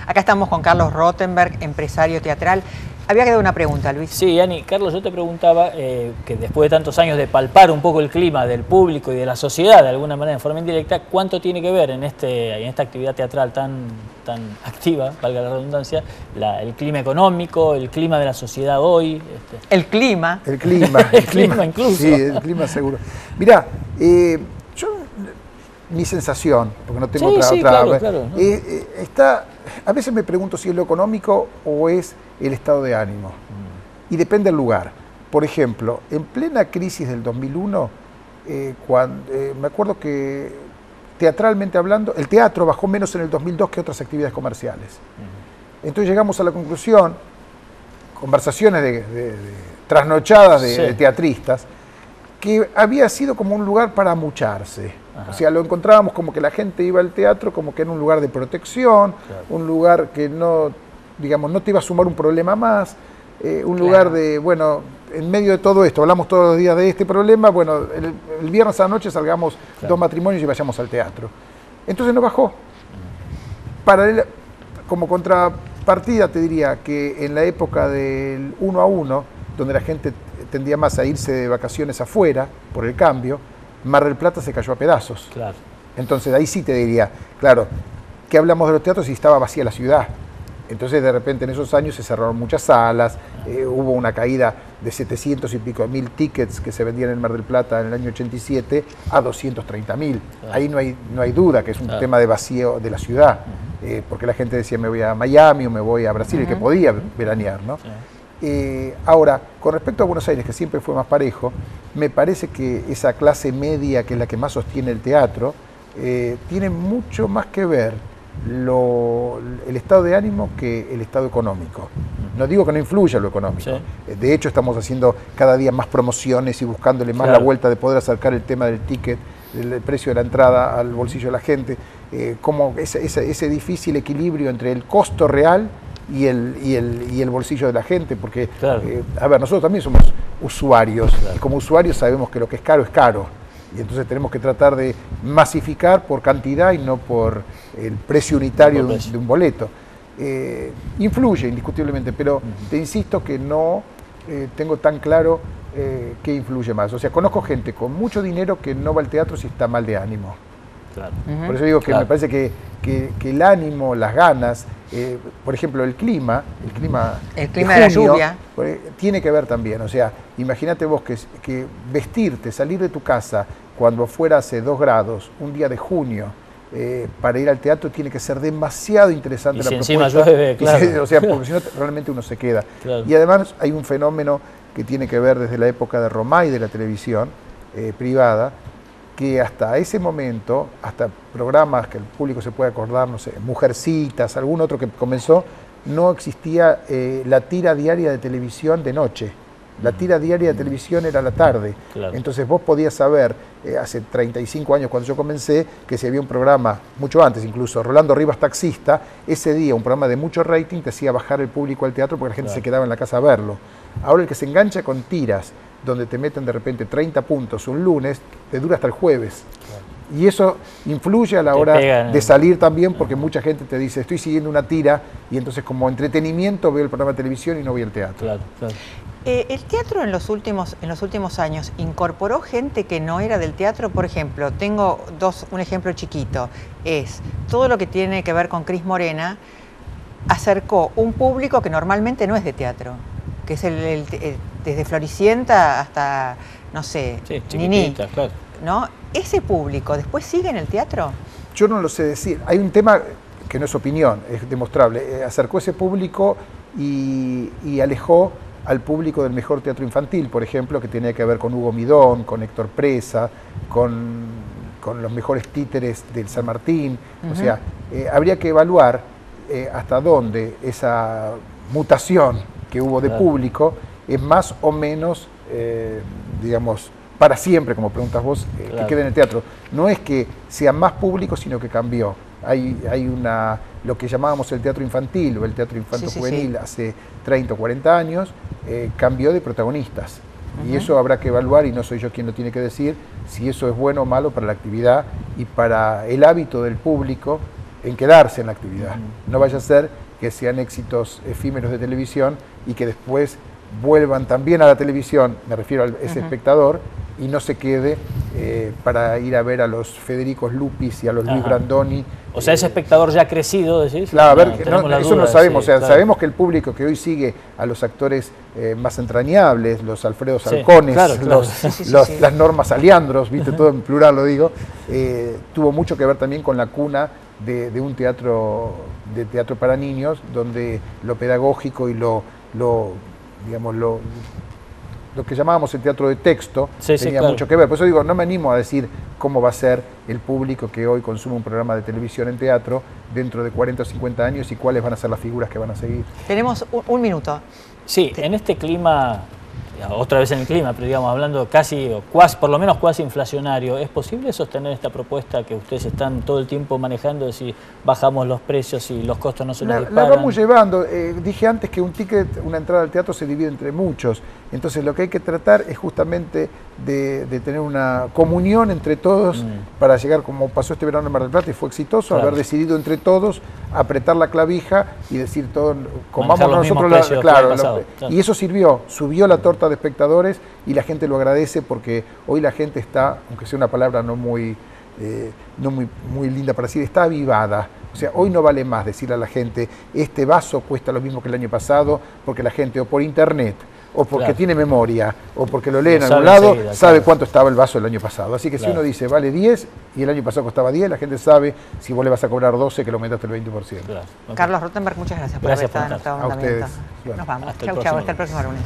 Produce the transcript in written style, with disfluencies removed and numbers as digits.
Acá estamos con Carlos Rothenberg, empresario teatral. Había quedado una pregunta, Luis. Sí, Ani, Carlos, yo te preguntaba que después de tantos años de palpar un poco el clima del público y de la sociedad, de alguna manera, de forma indirecta, ¿cuánto tiene que ver en esta actividad teatral tan activa, valga la redundancia, el clima económico, el clima de la sociedad hoy? El clima. El clima. El clima incluso. Sí, el clima seguro. Mirá, mi sensación, porque no tengo otra, claro, ¿no? a veces me pregunto si es lo económico o es el estado de ánimo. Y depende del lugar. Por ejemplo, en plena crisis del 2001, me acuerdo que teatralmente hablando, el teatro bajó menos en el 2002 que otras actividades comerciales. Entonces llegamos a la conclusión, conversaciones trasnochadas de teatristas, que había sido como un lugar para amucharse. Ajá. O sea, lo encontrábamos como que la gente iba al teatro como que era un lugar de protección, claro, un lugar que no, digamos, no te iba a sumar un problema más, un lugar de, bueno, en medio de todo esto, hablamos todos los días de este problema, bueno, el viernes a la noche salgamos, claro, 2 matrimonios y vayamos al teatro. Entonces no bajó. Como contrapartida te diría que en la época del 1 a 1, donde la gente tendía más a irse de vacaciones afuera, por el cambio, Mar del Plata se cayó a pedazos. Claro. Entonces ahí sí te diría, claro, que hablamos de los teatros y estaba vacía la ciudad. Entonces de repente en esos años se cerraron muchas salas, hubo una caída de 700 y pico mil tickets que se vendían en Mar del Plata en el año 87 a 230.000. Claro. Ahí no hay duda que es un tema de vacío de la ciudad, porque la gente decía me voy a Miami o me voy a Brasil, el que podía veranear, ¿no? Ahora, con respecto a Buenos Aires, que siempre fue más parejo, me parece que esa clase media, que es la que más sostiene el teatro, tiene mucho más que ver el estado de ánimo que el estado económico. No digo que no influya lo económico. Sí. De hecho, estamos haciendo cada día más promociones y buscándole más, claro, la vuelta de poder acercar el tema del ticket, el precio de la entrada al bolsillo de la gente, como ese difícil equilibrio entre el costo real y el bolsillo de la gente, porque, claro, a ver, nosotros también somos usuarios, claro, y como usuarios sabemos que lo que es caro, y entonces tenemos que tratar de masificar por cantidad y no por el precio unitario de un boleto. Influye indiscutiblemente, pero te insisto que no tengo tan claro qué influye más. O sea, conozco gente con mucho dinero que no va al teatro si está mal de ánimo. Claro. Por eso digo que, claro, me parece que el ánimo, las ganas, por ejemplo, el clima de la lluvia, tiene que ver también. O sea, imagínate vos que vestirte, salir de tu casa cuando fuera hace 2 grados, un día de junio, para ir al teatro tiene que ser demasiado interesante. Y la si propuesta. Encima llueve, claro. O sea, porque si no realmente uno se queda. Claro. Y además hay un fenómeno que tiene que ver desde la época de Romay de la televisión privada, que hasta ese momento, hasta programas que el público se puede acordar, no sé, Mujercitas, algún otro que comenzó, no existía la tira diaria de televisión de noche. La tira diaria de televisión era a la tarde. Claro. Entonces vos podías saber, hace 35 años cuando yo comencé, que si había un programa, mucho antes incluso, Rolando Rivas Taxista, ese día un programa de mucho rating te hacía bajar el público al teatro porque la gente, claro, se quedaba en la casa a verlo. Ahora el que se engancha con tiras, donde te meten de repente 30 puntos un lunes, te dura hasta el jueves. Claro. Y eso influye a la hora de salir también, porque mucha gente te dice, estoy siguiendo una tira, y entonces como entretenimiento veo el programa de televisión y no voy al teatro. Claro, claro. ¿El teatro en los últimos años incorporó gente que no era del teatro? Por ejemplo, tengo un ejemplo chiquito, es todo lo que tiene que ver con Cris Morena, acercó un público que normalmente no es de teatro, que es desde Floricienta hasta, no sé, Niní, claro, ¿no? ¿Ese público después sigue en el teatro? Yo no lo sé decir. Hay un tema que no es opinión, es demostrable. Acercó ese público y alejó al público del mejor teatro infantil, por ejemplo, que tenía que ver con Hugo Midón, con Héctor Presa, con los mejores títeres del San Martín. O sea, habría que evaluar hasta dónde esa mutación que hubo de, claro, público es más o menos, digamos, para siempre, como preguntas vos, claro, que quede en el teatro. No es que sea más público, sino que cambió. Hay lo que llamábamos el teatro infantil o el teatro infanto-juvenil, hace 30 o 40 años, cambió de protagonistas. Y eso habrá que evaluar, y no soy yo quien lo tiene que decir, si eso es bueno o malo para la actividad y para el hábito del público en quedarse en la actividad. No vaya a ser que sean éxitos efímeros de televisión y que después vuelvan también a la televisión, me refiero a ese espectador, y no se quede para ir a ver a los Federicos Lupis y a los Luis Brandoni. O sea, ese espectador ya crecido, decís. Claro, a ver, eso no sabemos. Sí, o sea, claro. Sabemos que el público que hoy sigue a los actores más entrañables, los Alfredo Salcones, las Normas Aliandros, viste, todo en plural lo digo, tuvo mucho que ver también con la cuna de un teatro para niños, donde lo pedagógico y lo que llamábamos el teatro de texto tenía mucho que ver. Por eso digo, no me animo a decir cómo va a ser el público que hoy consume un programa de televisión en teatro dentro de 40 o 50 años y cuáles van a ser las figuras que van a seguir. Tenemos un minuto. Sí, en este clima, otra vez en el clima, pero digamos, hablando casi, o cuasi, por lo menos cuasi inflacionario, ¿es posible sostener esta propuesta que ustedes están todo el tiempo manejando de si bajamos los precios y los costos no se nos disparan? La vamos llevando. Dije antes que un ticket, una entrada al teatro se divide entre muchos. Entonces lo que hay que tratar es justamente de tener una comunión entre todos para llegar, como pasó este verano en Mar del Plata y fue exitoso, haber decidido entre todos apretar la clavija y decir todo, comamos nosotros y eso sirvió, subió la torta de espectadores y la gente lo agradece porque hoy la gente está, aunque sea una palabra no muy linda para decir, está avivada. O sea, hoy no vale más decirle a la gente, este vaso cuesta lo mismo que el año pasado, porque la gente o por internet, o porque tiene memoria, o porque lo lee en algún lado, sabe cuánto estaba el vaso el año pasado. Así que si uno dice, vale 10, y el año pasado costaba 10, la gente sabe, si vos le vas a cobrar 12, que lo aumentaste el 20%. Carlos Rothenberg, muchas gracias por haber estado en nuestro mandamiento. A ustedes. Nos vamos. Chau, chau. Hasta el próximo lunes.